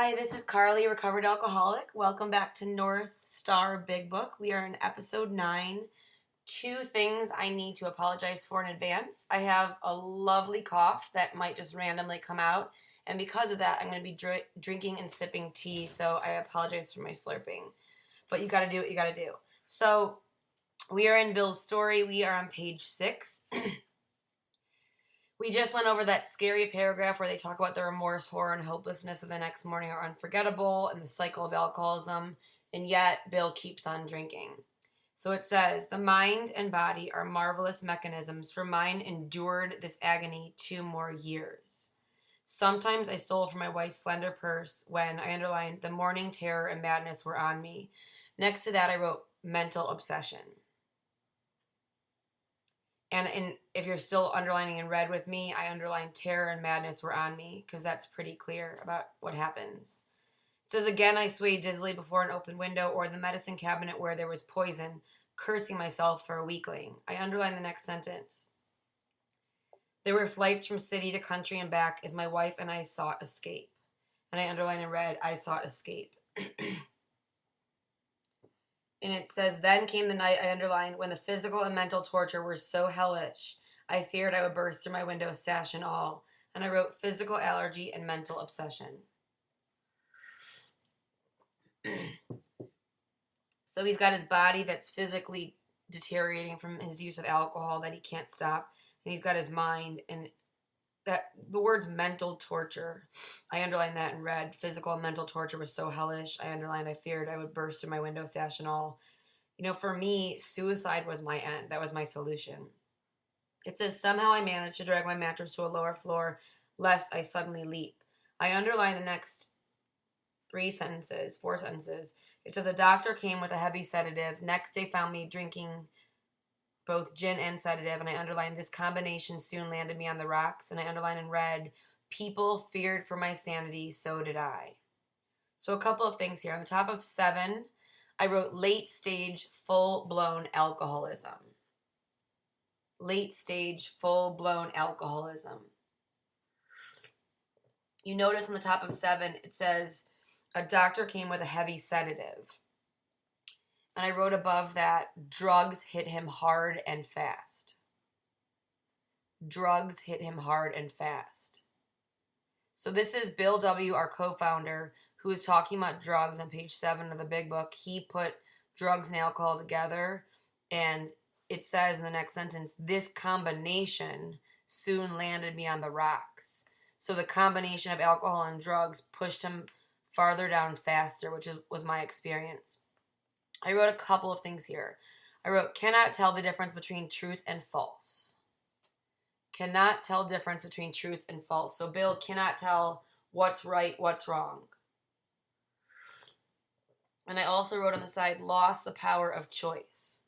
Hi, this is Carly, recovered alcoholic. Welcome back to North Star Big Book. We are in episode 9. 2 things I need to apologize for in advance. I have a lovely cough that might just randomly come out, and because of that, I'm going to be drinking and sipping tea, so I apologize for my slurping. But you got to do what you got to do. So, we are in Bill's story. We are on page 6. We just went over that scary paragraph where they talk about the remorse, horror, and hopelessness of the next morning are unforgettable and the cycle of alcoholism, and yet Bill keeps on drinking. So it says, the mind and body are marvelous mechanisms, for mine endured this agony 2 more years. Sometimes I stole from my wife's slender purse when I underlined the morning terror and madness were on me. Next to that, I wrote mental obsession. And if you're still underlining in red with me, I underlined terror and madness were on me because that's pretty clear about what happens. It says, again, I swayed dizzily before an open window or the medicine cabinet where there was poison, cursing myself for a weakling. I underlined the next sentence. There were flights from city to country and back as my wife and I sought escape. And I underlined in red, I sought escape. And it says, then came the night, I underlined, when the physical and mental torture were so hellish, I feared I would burst through my window, sash and all. And I wrote physical allergy and mental obsession. So he's got his body that's physically deteriorating from his use of alcohol that he can't stop. And he's got his mind, and that the words mental torture, I underlined that in red. Physical and mental torture was so hellish. I underlined, I feared I would burst through my window, sash and all. You know, for me, suicide was my end. That was my solution. It says, somehow I managed to drag my mattress to a lower floor, lest I suddenly leap. I underlined the next 4 sentences. It says, a doctor came with a heavy sedative. Next day found me drinking both gin and sedative, and I underlined this combination soon landed me on the rocks, and I underlined in red, people feared for my sanity, so did I. So a couple of things here. On the top of 7, I wrote late stage, full-blown alcoholism. Late stage, full-blown alcoholism. You notice on the top of 7, it says, a doctor came with a heavy sedative. And I wrote above that, drugs hit him hard and fast. Drugs hit him hard and fast. So this is Bill W., our co-founder, who is talking about drugs on page 7 of the Big Book. He put drugs and alcohol together, and it says in the next sentence, this combination soon landed me on the rocks. So the combination of alcohol and drugs pushed him farther down faster, which was my experience. I wrote a couple of things here. I wrote, cannot tell the difference between truth and false. Cannot tell difference between truth and false. So Bill cannot tell what's right, what's wrong. And I also wrote on the side, lost the power of choice.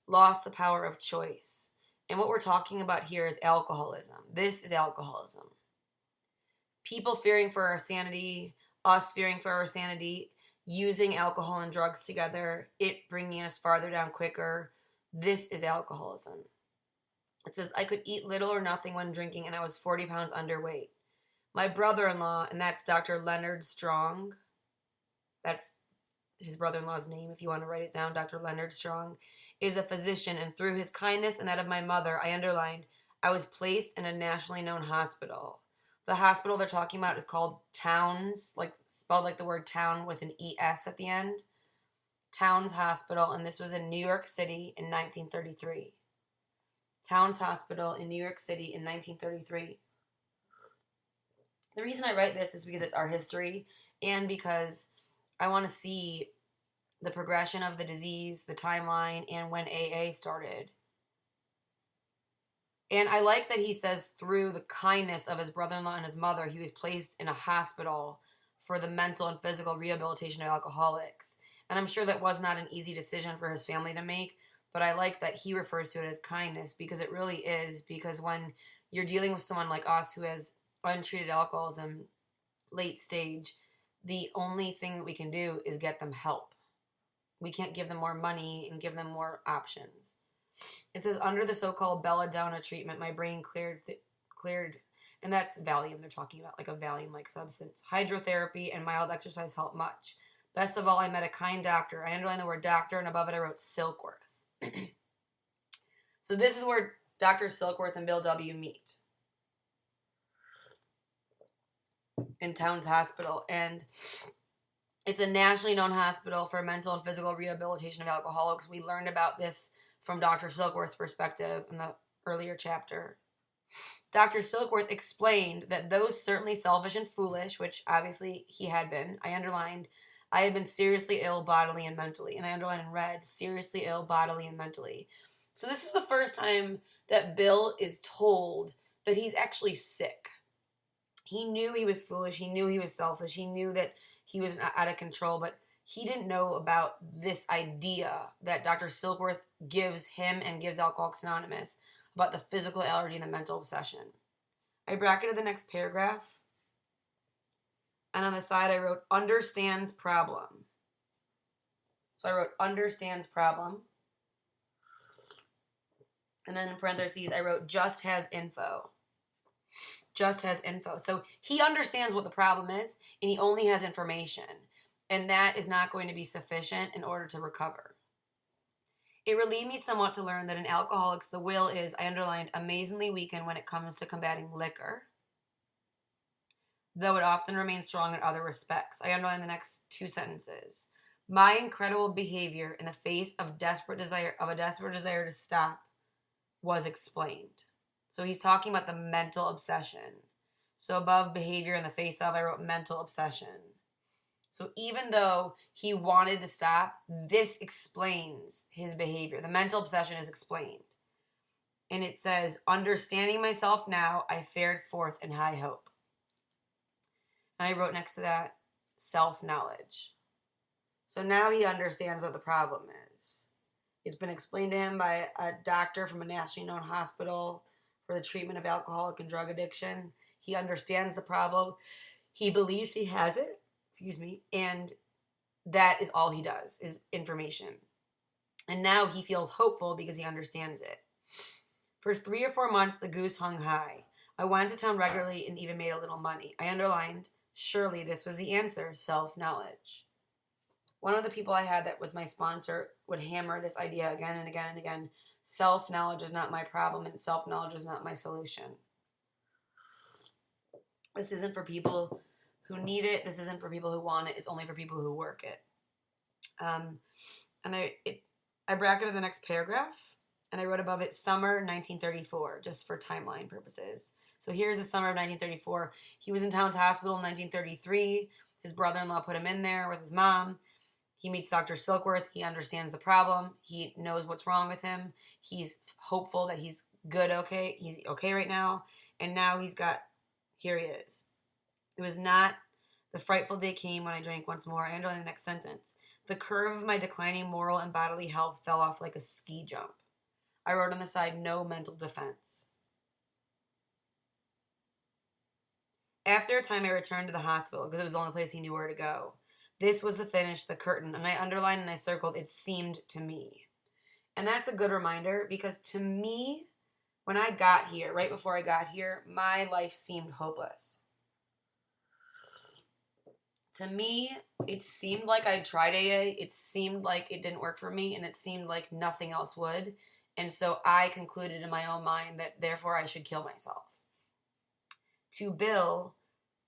Lost the power of choice. And what we're talking about here is alcoholism. This is alcoholism. People fearing for our sanity, us fearing for our sanity, using alcohol and drugs together, it bringing us farther down quicker. This is alcoholism. It says, I could eat little or nothing when drinking, and I was 40 pounds underweight. My brother-in-law, and that's Dr. Leonard Strong. That's his brother-in-law's name, if you want to write it down. Dr. Leonard Strong is a physician, and through his kindness and that of my mother, I underlined, I was placed in a nationally known hospital. The hospital they're talking about is called Towns, like spelled like the word town with an ES at the end. Towns Hospital, and this was in New York City in 1933. Towns Hospital in New York City in 1933. The reason I write this is because it's our history, and because I want to see the progression of the disease, the timeline, and when AA started. And I like that he says through the kindness of his brother-in-law and his mother, he was placed in a hospital for the mental and physical rehabilitation of alcoholics. And I'm sure that was not an easy decision for his family to make, but I like that he refers to it as kindness, because it really is. Because when you're dealing with someone like us who has untreated alcoholism, late stage, the only thing that we can do is get them help. We can't give them more money and give them more options. It says, under the so-called belladonna treatment, my brain cleared And that's Valium they're talking about, like a Valium-like substance. Hydrotherapy and mild exercise help much. Best of all, I met a kind doctor. I underlined the word doctor, and above it I wrote Silkworth. So this is where Dr. Silkworth and Bill W. meet. In Towns Hospital. And it's a nationally known hospital for mental and physical rehabilitation of alcoholics. We learned about this from Dr. Silkworth's perspective in the earlier chapter. Dr. Silkworth explained that though certainly selfish and foolish, which obviously he had been, I underlined, I had been seriously ill bodily and mentally. And I underlined in red, seriously ill bodily and mentally. So this is the first time that Bill is told that he's actually sick. He knew he was foolish. He knew he was selfish. He knew that he was out of control, but he didn't know about this idea that Dr. Silkworth gives him and gives Alcoholics Anonymous about the physical allergy and the mental obsession. I bracketed the next paragraph, and on the side I wrote, understands problem. So I wrote, understands problem. And then in parentheses, I wrote, just has info. Just has info. So he understands what the problem is, and he only has information. And that is not going to be sufficient in order to recover. It relieved me somewhat to learn that in alcoholics, the will is, I underlined, amazingly weakened when it comes to combating liquor, though it often remains strong in other respects. I underlined the next two sentences. My incredible behavior in the face of a desperate desire to stop was explained. So he's talking about the mental obsession. So above behavior in the face of, I wrote mental obsession. So even though he wanted to stop, this explains his behavior. The mental obsession is explained. And it says, understanding myself now, I fared forth in high hope. And I wrote next to that, self-knowledge. So now he understands what the problem is. It's been explained to him by a doctor from a nationally known hospital for the treatment of alcoholic and drug addiction. He understands the problem. He believes he has it. And that is all he does, is information. And now he feels hopeful because he understands it. For 3 or 4 months, the goose hung high. I went to town regularly and even made a little money. I underlined, surely this was the answer, self-knowledge. One of the people I had that was my sponsor would hammer this idea again and again and again. Self-knowledge is not my problem, and self-knowledge is not my solution. This isn't for people who need it. This isn't for people who want it. It's only for people who work it. And I bracketed the next paragraph, and I wrote above it, summer 1934, just for timeline purposes. So here's the summer of 1934. He was in Towns Hospital in 1933. His brother-in-law put him in there with his mom. He meets Dr. Silkworth. He understands the problem. He knows what's wrong with him. He's hopeful that he's good, okay. He's okay right now. And now here he is. It was not, the frightful day came when I drank once more. I underlined the next sentence. The curve of my declining moral and bodily health fell off like a ski jump. I wrote on the side, no mental defense. After a time, I returned to the hospital because it was the only place he knew where to go. This was the finish, the curtain, and I underlined and I circled, it seemed to me. And that's a good reminder because to me, when I got here, right before I got here, my life seemed hopeless. To me, it seemed like I tried AA, it seemed like it didn't work for me, and it seemed like nothing else would. And so I concluded in my own mind that therefore I should kill myself. To Bill,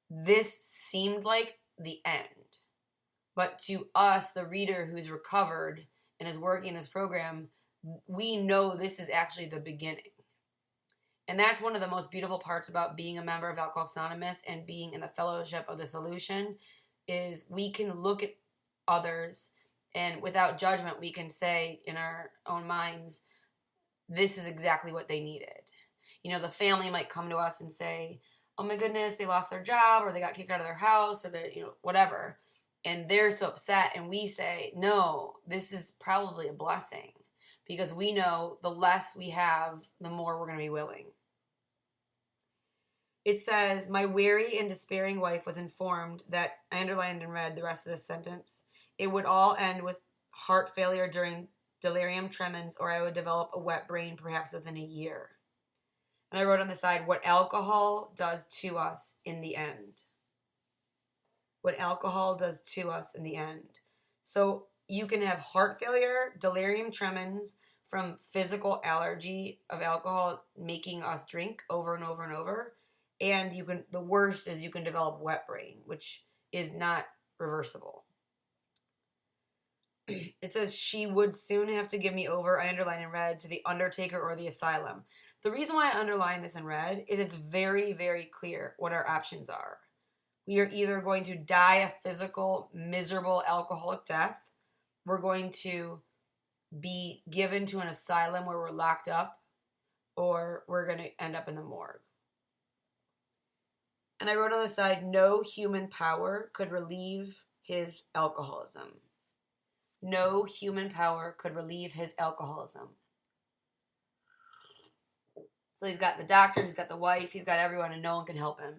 this seemed like the end. But to us, the reader who's recovered and is working this program, we know this is actually the beginning. And that's one of the most beautiful parts about being a member of Alcoholics Anonymous and being in the fellowship of the solution is we can look at others and without judgment, we can say in our own minds, this is exactly what they needed. You know, the family might come to us and say, oh my goodness, they lost their job or they got kicked out of their house or they, whatever. And they're so upset, and we say, no, this is probably a blessing because we know the less we have, the more we're going to be willing. It says, my weary and despairing wife was informed that, I underlined and read the rest of this sentence, it would all end with heart failure during delirium tremens or I would develop a wet brain perhaps within a year. And I wrote on the side, what alcohol does to us in the end. What alcohol does to us in the end. So you can have heart failure, delirium tremens from physical allergy of alcohol making us drink over and over and over. And the worst is you can develop wet brain, which is not reversible. It says she would soon have to give me over, I underline in red, to the undertaker or the asylum. The reason why I underline this in red is it's very, very clear what our options are. We are either going to die a physical, miserable, alcoholic death. We're going to be given to an asylum where we're locked up, or we're going to end up in the morgue. And I wrote on the side, no human power could relieve his alcoholism. No human power could relieve his alcoholism. So he's got the doctor, he's got the wife, he's got everyone, and no one can help him.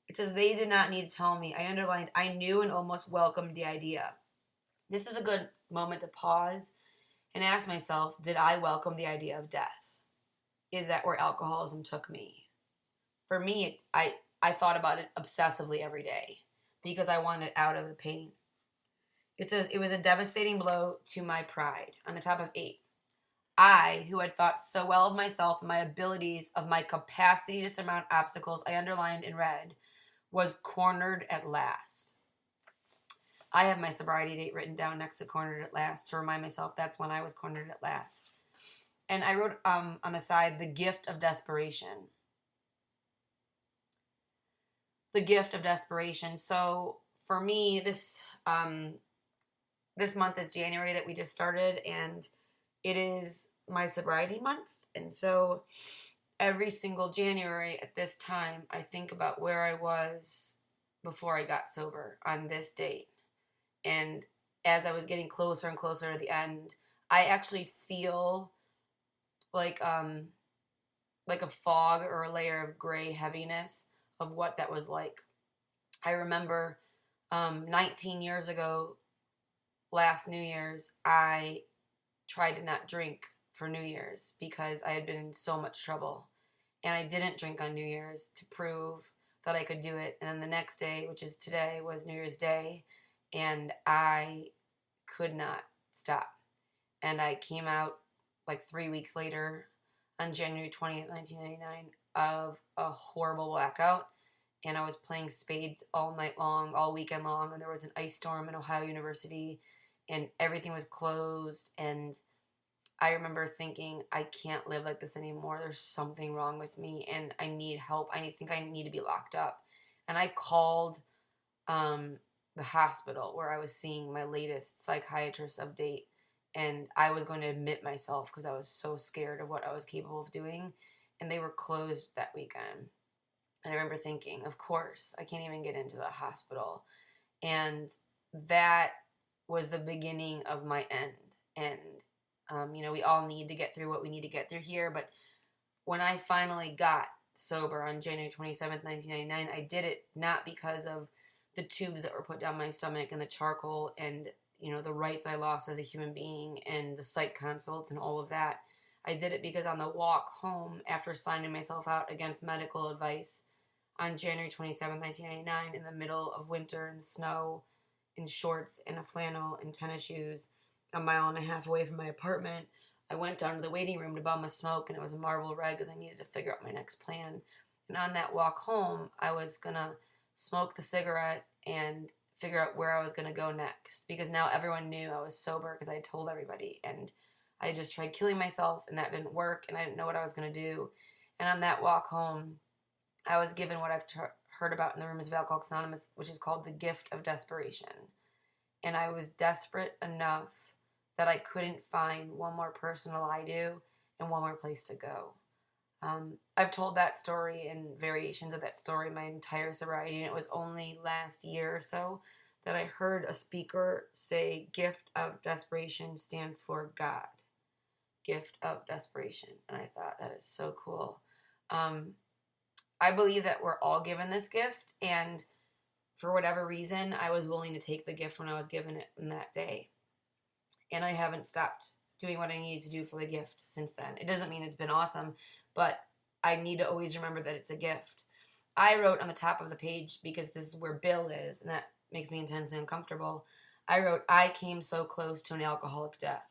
It says, they did not need to tell me. I underlined, I knew and almost welcomed the idea. This is a good moment to pause and ask myself, did I welcome the idea of death? Is that where alcoholism took me? For me, I thought about it obsessively every day because I wanted out of the pain. It says, it was a devastating blow to my pride. On the top of 8. I, who had thought so well of myself and my abilities, of my capacity to surmount obstacles, I underlined in red, was cornered at last. I have my sobriety date written down next to cornered at last to remind myself that's when I was cornered at last. And I wrote on the side, the gift of desperation. The gift of desperation. So for me, this month is January that we just started, and it is my sobriety month. And so every single January at this time, I think about where I was before I got sober on this date. And as I was getting closer and closer to the end, I actually feel like a fog or a layer of gray heaviness of what that was like. I remember 19 years ago, last New Year's, I tried to not drink for New Year's because I had been in so much trouble. And I didn't drink on New Year's to prove that I could do it. And then the next day, which is today, was New Year's Day. And I could not stop. And I came out like 3 weeks later on January 20th, 1999, of a horrible blackout. And I was playing spades all night long, all weekend long. And there was an ice storm in Ohio University. And everything was closed. And I remember thinking, I can't live like this anymore. There's something wrong with me. And I need help. I think I need to be locked up. And I called the hospital where I was seeing my latest psychiatrist of date, and I was going to admit myself because I was so scared of what I was capable of doing, and they were closed that weekend. And I remember thinking, of course, I can't even get into the hospital. And that was the beginning of my end. And, we all need to get through what we need to get through here, but when I finally got sober on January 27th, 1999, I did it not because of the tubes that were put down my stomach and the charcoal and, the rights I lost as a human being and the psych consults and all of that. I did it because on the walk home after signing myself out against medical advice on January 27th, 1999, in the middle of winter in the snow, in shorts and a flannel and tennis shoes, a mile and a half away from my apartment, I went down to the waiting room to bum a smoke, and it was a Marlboro Red because I needed to figure out my next plan. And on that walk home, I was going to smoke the cigarette and figure out where I was going to go next, because now everyone knew I was sober because I had told everybody, and I just tried killing myself, and that didn't work, and I didn't know what I was going to do. And on that walk home, I was given what I've heard about in the Rooms of Alcoholics Anonymous, which is called the gift of desperation. And I was desperate enough that I couldn't find one more person to lie to and one more place to go. I've told that story and variations of that story my entire sobriety, and it was only last year or so that I heard a speaker say gift of desperation stands for God. Gift of desperation. And I thought, that is so cool. I believe that we're all given this gift, and for whatever reason, I was willing to take the gift when I was given it in that day. And I haven't stopped doing what I needed to do for the gift since then. It doesn't mean it's been awesome, but I need to always remember that it's a gift. I wrote on the top of the page, because this is where Bill is, and that makes me intensely uncomfortable. I wrote, I came so close to an alcoholic death.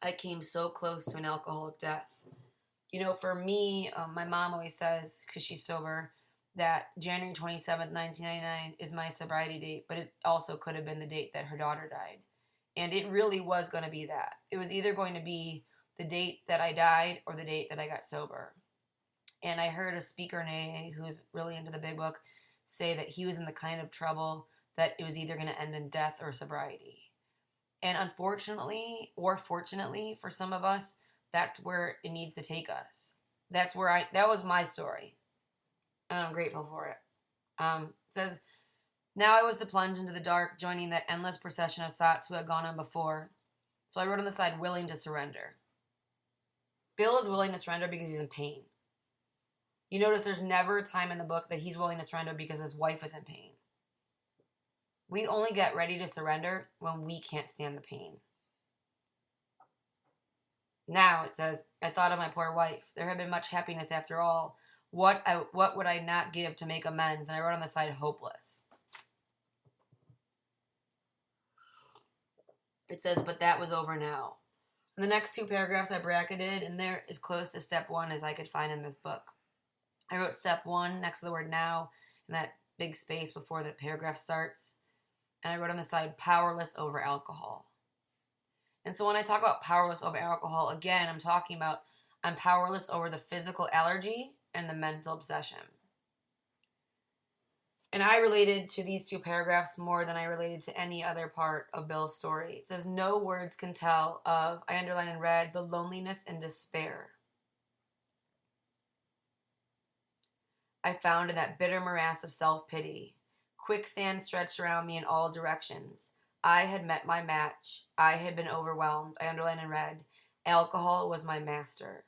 I came so close to an alcoholic death. You know, for me, my mom always says, because she's sober, that January 27th, 1999 is my sobriety date, but it also could have been the date that her daughter died. And it really was going to be that. It was either going to be the date that I died or the date that I got sober. And I heard a speaker in AA who's really into the big book say that he was in the kind of trouble that it was either going to end in death or sobriety. And unfortunately, or fortunately for some of us, that's where it needs to take us. That was my story. And I'm grateful for it. It says, now I was to plunge into the dark, joining that endless procession of sots who had gone on before. So I wrote on the side, willing to surrender. Bill is willing to surrender because he's in pain. You notice there's never a time in the book that he's willing to surrender because his wife is in pain. We only get ready to surrender when we can't stand the pain. Now, it says, I thought of my poor wife. There had been much happiness after all. What would I not give to make amends? And I wrote on the side, hopeless. It says, but that was over now. And the next two paragraphs I bracketed, and they're as close to step 1 as I could find in this book. I wrote step 1 next to the word now, in that big space before the paragraph starts. And I wrote on the side, powerless over alcohol. And so when I talk about powerless over alcohol, again, I'm talking about I'm powerless over the physical allergy and the mental obsession. And I related to these two paragraphs more than I related to any other part of Bill's story. It says, no words can tell of, I underlined in red, the loneliness and despair I found in that bitter morass of self-pity. Quicksand stretched around me in all directions. I had met my match. I had been overwhelmed. I underlined in red, alcohol was my master.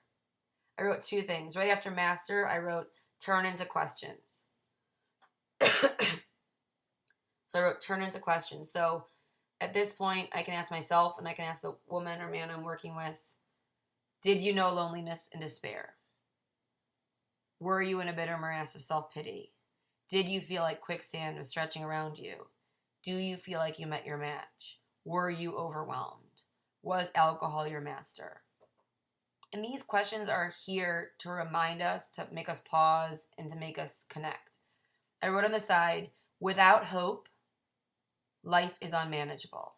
I wrote two things. Right after master, I wrote turn into questions. So I wrote turn into questions. So at this point, I can ask myself and I can ask the woman or man I'm working with, did you know loneliness and despair? Were you in a bitter morass of self-pity? Did you feel like quicksand was stretching around you? Do you feel like you met your match? Were you overwhelmed? Was alcohol your master? And these questions are here to remind us, to make us pause, and to make us connect. I wrote on the side, without hope, life is unmanageable.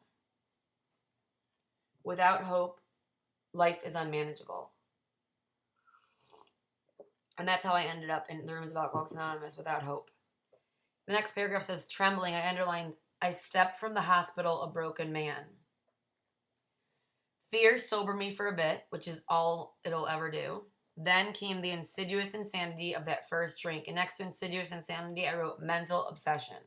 Without hope, life is unmanageable. And that's how I ended up in the rooms of Alcoholics Anonymous, without hope. The next paragraph says, trembling, I underlined, I stepped from the hospital a broken man. Fear sobered me for a bit, which is all it'll ever do. Then came the insidious insanity of that first drink. And next to insidious insanity, I wrote mental obsession.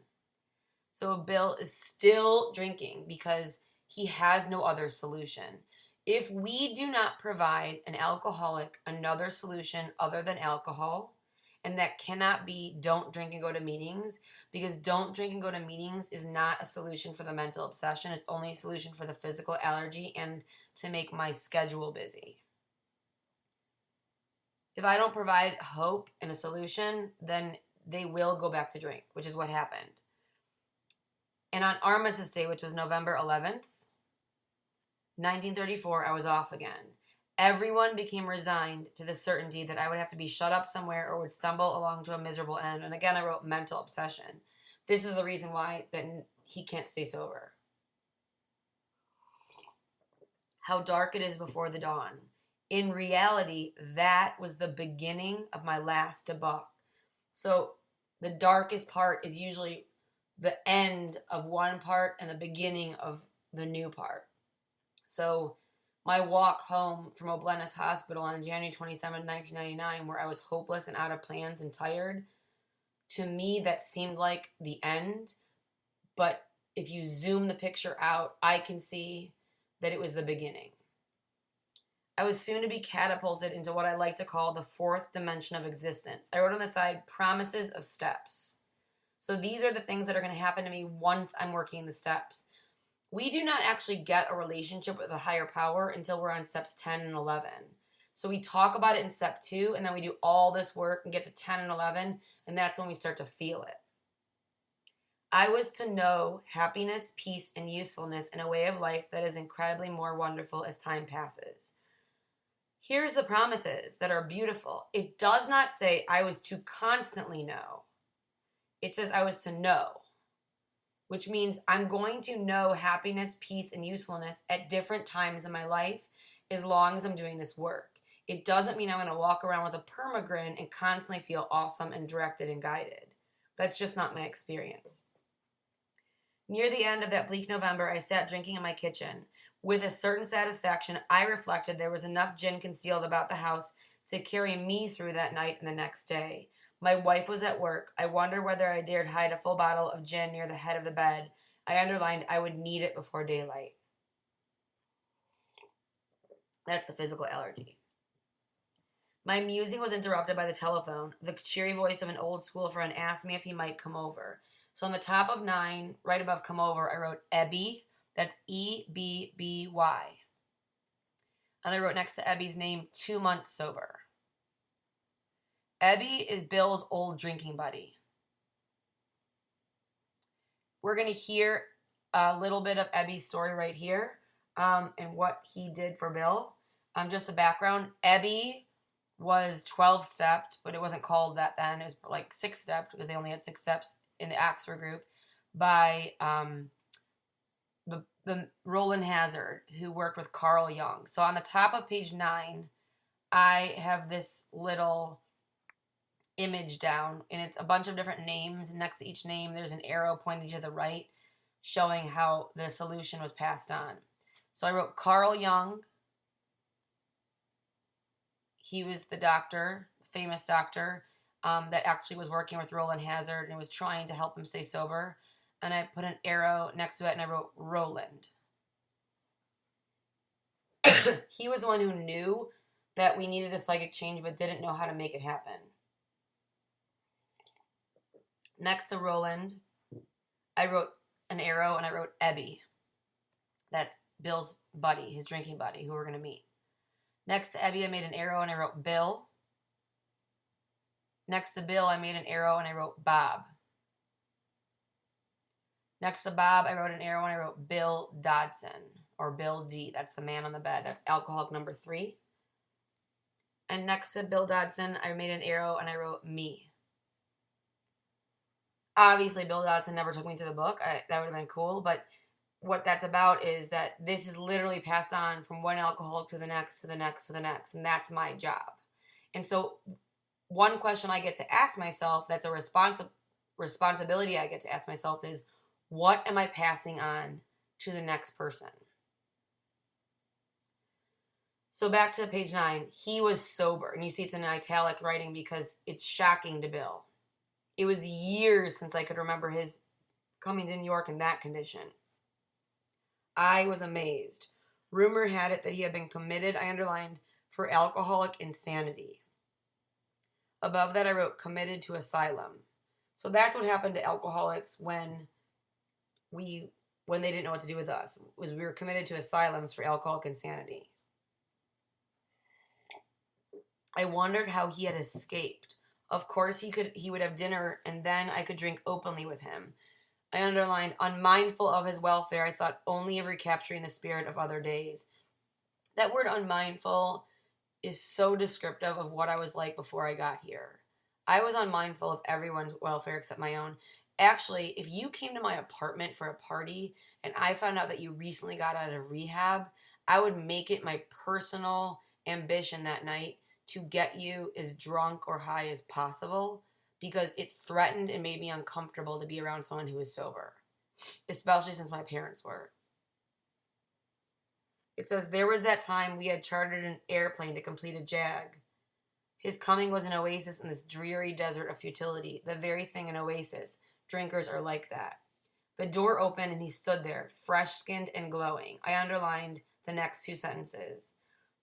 So Bill is still drinking because he has no other solution. If we do not provide an alcoholic another solution other than alcohol, and that cannot be don't drink and go to meetings, because don't drink and go to meetings is not a solution for the mental obsession. It's only a solution for the physical allergy and to make my schedule busy. If I don't provide hope and a solution, then they will go back to drink, which is what happened. And on Armistice Day, which was November 11th, 1934, I was off again. Everyone became resigned to the certainty that I would have to be shut up somewhere or would stumble along to a miserable end. And again, I wrote mental obsession. This is the reason why that he can't stay sober. How dark it is before the dawn. In reality, that was the beginning of my last debauch. So the darkest part is usually the end of one part and the beginning of the new part. So my walk home from O'Bleness Hospital on January 27, 1999, where I was hopeless and out of plans and tired, to me that seemed like the end. But if you zoom the picture out, I can see that it was the beginning. I was soon to be catapulted into what I like to call the fourth dimension of existence. I wrote on the side, promises of steps. So these are the things that are going to happen to me once I'm working the steps. We do not actually get a relationship with a higher power until we're on steps 10 and 11. So we talk about it in step 2, and then we do all this work and get to 10 and 11, and that's when we start to feel it. I was to know happiness, peace, and usefulness in a way of life that is incredibly more wonderful as time passes. Here's the promises that are beautiful. It does not say I was to constantly know. It says I was to know, which means I'm going to know happiness, peace, and usefulness at different times in my life as long as I'm doing this work. It doesn't mean I'm going to walk around with a permagrin and constantly feel awesome and directed and guided. That's just not my experience. Near the end of that bleak November, I sat drinking in my kitchen. With a certain satisfaction, I reflected there was enough gin concealed about the house to carry me through that night and the next day. My wife was at work. I wondered whether I dared hide a full bottle of gin near the head of the bed. I underlined I would need it before daylight. That's the physical allergy. My musing was interrupted by the telephone. The cheery voice of an old school friend asked me if he might come over. So on the top of 9, right above come over, I wrote Ebby. That's E-B-B-Y. And I wrote next to Ebby's name, 2 months sober. Ebby is Bill's old drinking buddy. We're going to hear a little bit of Ebby's story right here and what he did for Bill. Just a background, Ebby was 12-stepped, but it wasn't called that then. It was like 6-stepped because they only had 6 steps in the Oxford group by the Roland Hazard, who worked with Carl Jung. So on the top of page 9, I have this little image down, and it's a bunch of different names. Next to each name, there's an arrow pointing to the right, showing how the solution was passed on. So I wrote Carl Jung. He was the doctor, famous doctor, that actually was working with Roland Hazard and was trying to help him stay sober. And I put an arrow next to it, and I wrote Roland. He was the one who knew that we needed a psychic change but didn't know how to make it happen. Next to Roland, I wrote an arrow, and I wrote Ebby. That's Bill's buddy, his drinking buddy, who we're going to meet. Next to Ebby, I made an arrow, and I wrote Bill. Next to Bill, I made an arrow, and I wrote Bob. Next to Bob, I wrote an arrow, and I wrote Bill Dodson, or Bill D. That's the man on the bed. That's alcoholic number 3. And next to Bill Dodson, I made an arrow, and I wrote me. Obviously, Bill Dodson never took me through the book. That would have been cool, but what that's about is that this is literally passed on from one alcoholic to the next, to the next, to the next, and that's my job. And so one question I get to ask myself, that's a responsibility I get to ask myself, is what am I passing on to the next person? So back to page 9, he was sober, and you see it's in italic writing because it's shocking to Bill. It was years since I could remember his coming to New York in that condition. I was amazed. Rumor had it that he had been committed, I underlined, for alcoholic insanity. Above that, I wrote committed to asylum. So that's what happened to alcoholics when they didn't know what to do with us, was we were committed to asylums for alcoholic insanity. I wondered how he had escaped. Of course, he would have dinner, and then I could drink openly with him. I underlined, unmindful of his welfare, I thought only of recapturing the spirit of other days. That word unmindful is so descriptive of what I was like before I got here. I was unmindful of everyone's welfare except my own. Actually, if you came to my apartment for a party and I found out that you recently got out of rehab, I would make it my personal ambition that night to get you as drunk or high as possible, because it threatened and made me uncomfortable to be around someone who was sober, especially since my parents were. It says, there was that time we had chartered an airplane to complete a jag. His coming was an oasis in this dreary desert of futility, the very thing an oasis. Drinkers are like that. The door opened and he stood there, fresh-skinned and glowing. I underlined the next 2 sentences.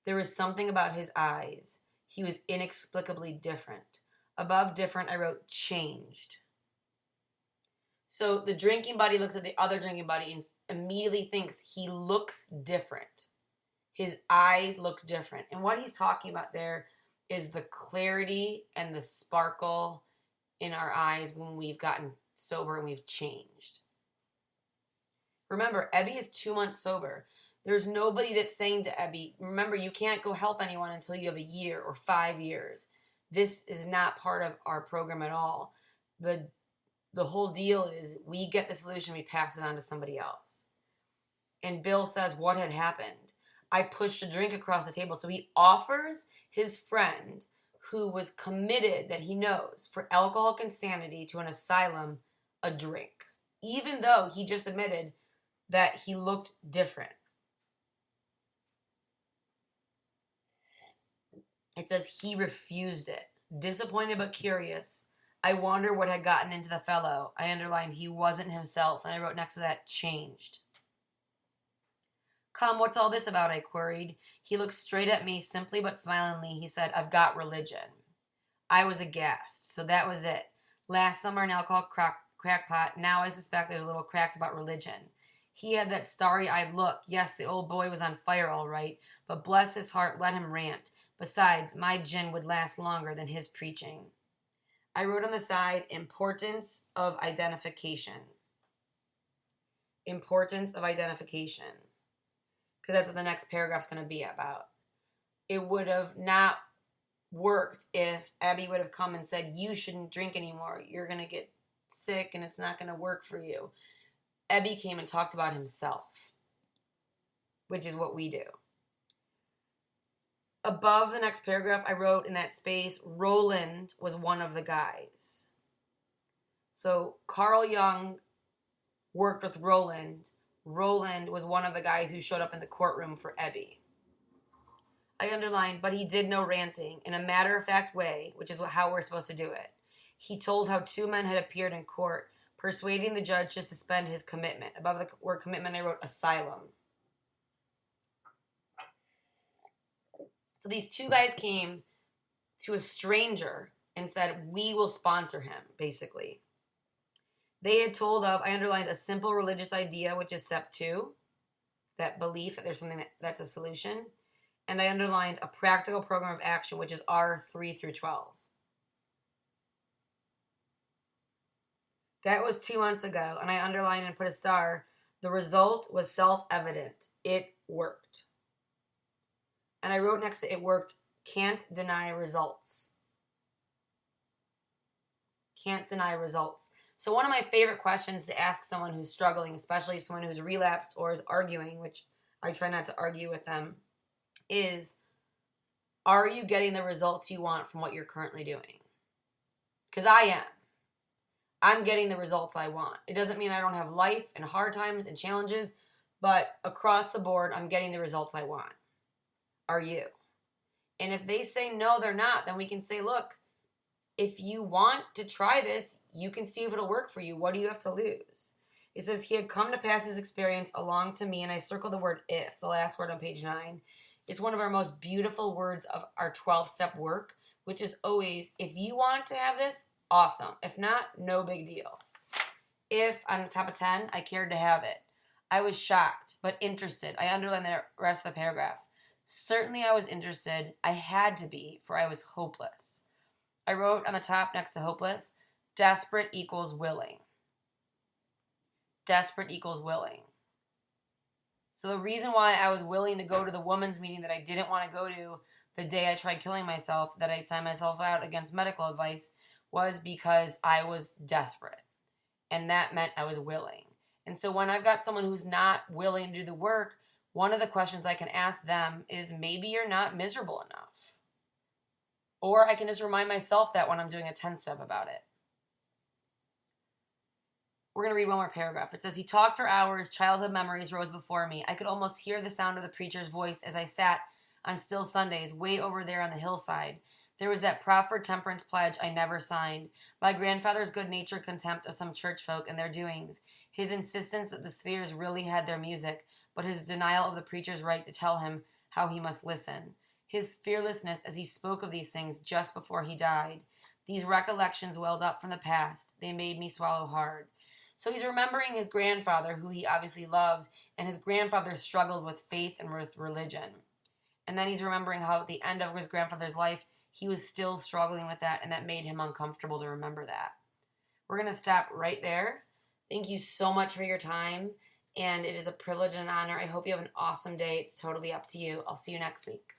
There was something about his eyes. He was inexplicably different. Above different, I wrote changed. So the drinking buddy looks at the other drinking buddy and immediately thinks he looks different. His eyes look different. And what he's talking about there is the clarity and the sparkle in our eyes when we've gotten sober and we've changed. Remember, Ebby is 2 months sober. There's nobody that's saying to Ebby, remember, you can't go help anyone until you have a year or 5 years. This is not part of our program at all. The whole deal is we get the solution, we pass it on to somebody else. And Bill says what had happened. I pushed a drink across the table. So he offers his friend, who was committed, that he knows, for alcoholic insanity to an asylum, a drink. Even though he just admitted that he looked different. It says he refused it. Disappointed but curious. I wonder what had gotten into the fellow. I underlined he wasn't himself, and I wrote next to that, changed. Come, what's all this about? I queried. He looked straight at me, simply but smilingly. He said, I've got religion. I was aghast. So that was it. Last summer an alcohol crackpot. Now I suspected a little cracked about religion. He had that starry-eyed look. Yes, the old boy was on fire all right, but bless his heart, let him rant. Besides, my gin would last longer than his preaching. I wrote on the side, importance of identification. Importance of identification. Because that's what the next paragraph's going to be about. It would have not worked if Abby would have come and said, you shouldn't drink anymore. You're going to get sick and it's not going to work for you. Abby came and talked about himself, which is what we do. Above the next paragraph, I wrote in that space, Roland was one of the guys. So Carl Jung worked with Roland. Roland was one of the guys who showed up in the courtroom for Ebby. I underlined, but he did no ranting in a matter-of-fact way, which is how we're supposed to do it. He told how 2 men had appeared in court, persuading the judge to suspend his commitment. Above the word commitment, I wrote asylum. So these 2 guys came to a stranger and said, we will sponsor him, basically. They had told of, I underlined, a simple religious idea, which is step 2, that belief that there's something that's a solution. And I underlined a practical program of action, which is R3 through 12. That was 2 months ago, and I underlined and put a star. The result was self-evident. It worked. And I wrote next to it worked, can't deny results. Can't deny results. So one of my favorite questions to ask someone who's struggling, especially someone who's relapsed or is arguing, which I try not to argue with them, is, are you getting the results you want from what you're currently doing? Because I am. I'm getting the results I want. It doesn't mean I don't have life and hard times and challenges, but across the board, I'm getting the results I want. Are you? And if they say no, they're not, then we can say, look, if you want to try this, you can see if it'll work for you. What do you have to lose? It says he had come to pass his experience along to me, and I circled the word if, the last word on page 9. It's one of our most beautiful words of our 12th step work, which is always, if you want to have this, awesome. If not, no big deal. If, on the top of 10, I cared to have it. I was shocked, but interested. I underlined the rest of the paragraph. Certainly I was interested. I had to be, for I was hopeless. I wrote on the top next to hopeless, desperate equals willing. Desperate equals willing. So the reason why I was willing to go to the women's meeting that I didn't want to go to the day I tried killing myself, that I signed myself out against medical advice, was because I was desperate. And that meant I was willing. And so when I've got someone who's not willing to do the work, one of the questions I can ask them is, maybe you're not miserable enough. Or I can just remind myself that when I'm doing a 10th step about it. We're going to read one more paragraph. It says, he talked for hours. Childhood memories rose before me. I could almost hear the sound of the preacher's voice as I sat on still Sundays way over there on the hillside. There was that proffered temperance pledge I never signed. My grandfather's good-natured contempt of some church folk and their doings. His insistence that the spheres really had their music, but his denial of the preacher's right to tell him how he must listen. His fearlessness as he spoke of these things just before he died. These recollections welled up from the past. They made me swallow hard. So he's remembering his grandfather, who he obviously loved, and his grandfather struggled with faith and with religion. And then he's remembering how at the end of his grandfather's life, he was still struggling with that, and that made him uncomfortable to remember that. We're going to stop right there. Thank you so much for your time, and it is a privilege and an honor. I hope you have an awesome day. It's totally up to you. I'll see you next week.